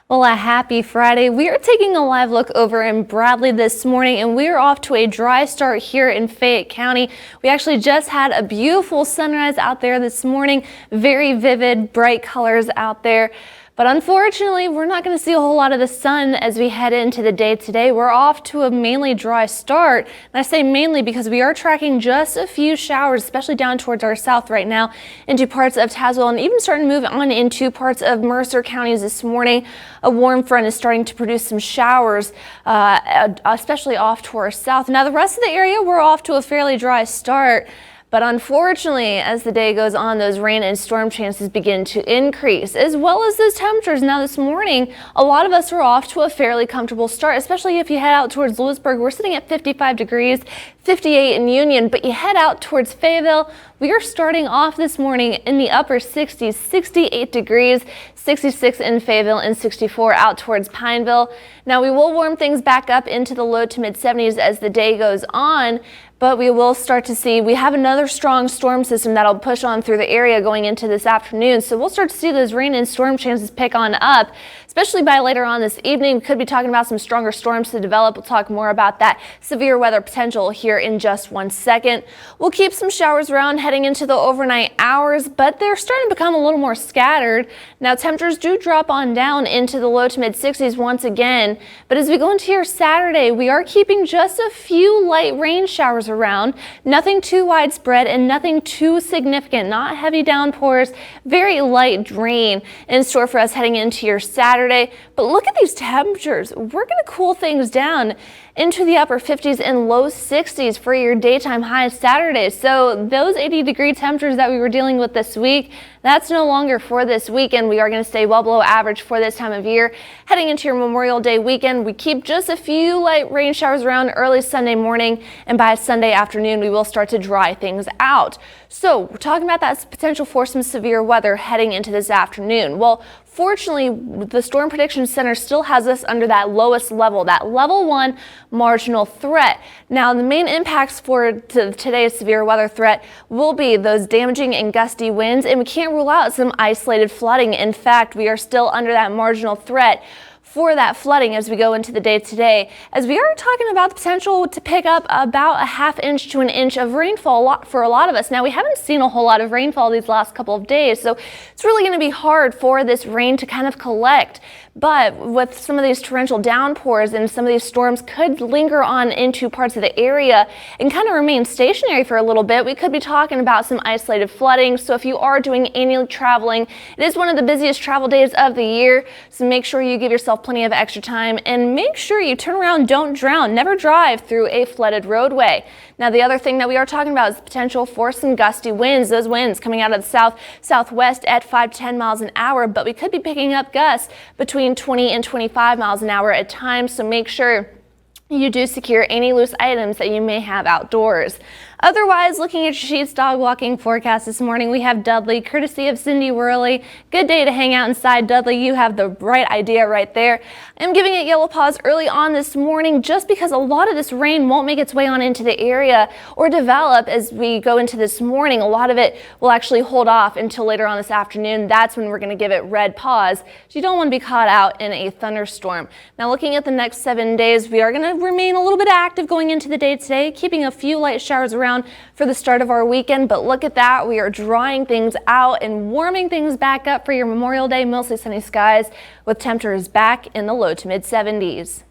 Well, a happy Friday. We are taking a live look over in Bradley this morning, and we are off to a dry start here in Fayette County. We actually just had a beautiful sunrise out there this morning. Very vivid, bright colors out there. But unfortunately, we're not going to see a whole lot of the sun as we head into the day today. We're off to a mainly dry start. And I say mainly because we are tracking just a few showers, especially down towards our south right now, into parts of Tazewell and even starting to move on into parts of Mercer counties this morning. A warm front is starting to produce some showers, especially off to our south. Now, the rest of the area, we're off to a fairly dry start. But unfortunately, as the day goes on, those rain and storm chances begin to increase, as well as those temperatures. Now this morning, a lot of us are off to a fairly comfortable start, especially if you head out towards Lewisburg. We're sitting at 55 degrees, 58 in Union, but you head out towards Fayetteville. We are starting off this morning in the upper 60s, 68 degrees, 66 in Fayetteville, and 64 out towards Pineville. Now we will warm things back up into the low to mid 70s as the day goes on. But we will start to see, we have another strong storm system that'll push on through the area going into this afternoon. So we'll start to see those rain and storm chances pick on up, especially by later on this evening. We could be talking about some stronger storms to develop. We'll talk more about that severe weather potential here in just 1 second. We'll keep some showers around heading into the overnight hours, but they're starting to become a little more scattered. Now temperatures do drop on down into the low to mid 60s once again. But as we go into your Saturday, we are keeping just a few light rain showers around, nothing too widespread and nothing too significant, not heavy downpours, very light rain in store for us heading into your Saturday. But look at these temperatures. We're going to cool things down into the upper 50s and low 60s for your daytime highs Saturday. So those 80-degree temperatures that we were dealing with this week, that's no longer for this weekend. We are going to stay well below average for this time of year. Heading into your Memorial Day weekend, we keep just a few light rain showers around early Sunday morning, and by Sunday afternoon, we will start to dry things out. So we're talking about that potential for some severe weather heading into this afternoon. Well, fortunately, the Storm Prediction Center still has us under that lowest level, that level 1 marginal threat. Now, the main impacts for today's severe weather threat will be those damaging and gusty winds, and we can't rule out some isolated flooding. In fact, we are still under that marginal threat for that flooding as we go into the day today, as we are talking about the potential to pick up about a ½ inch to an inch of rainfall for a lot of us. Now, we haven't seen a whole lot of rainfall these last couple of days, so it's really going to be hard for this rain to kind of collect. But with some of these torrential downpours and some of these storms could linger on into parts of the area and kind of remain stationary for a little bit, we could be talking about some isolated flooding. So if you are doing any traveling, it is one of the busiest travel days of the year. So make sure you give yourself plenty of extra time and make sure you turn around, don't drown, never drive through a flooded roadway. Now, the other thing that we are talking about is the potential for some gusty winds. Those winds coming out of the southwest at 5 to 10 miles an hour, but we could be picking up gusts between 20 and 25 miles an hour at times. So make sure you do secure any loose items that you may have outdoors. Otherwise, looking at your sheets dog walking forecast this morning, we have Dudley, courtesy of Cindy Worley. Good day to hang out inside. Dudley, you have the right idea right there. I'm giving it yellow pause early on this morning just because a lot of this rain won't make its way on into the area or develop as we go into this morning. A lot of it will actually hold off until later on this afternoon. That's when we're going to give it red pause. So you don't want to be caught out in a thunderstorm. Now, looking at the next 7 days, we are going to remain a little bit active going into the day today, keeping a few light showers around for the start of our weekend. But look at that, we are drying things out and warming things back up for your Memorial Day. Mostly sunny skies with temperatures back in the low to mid 70s.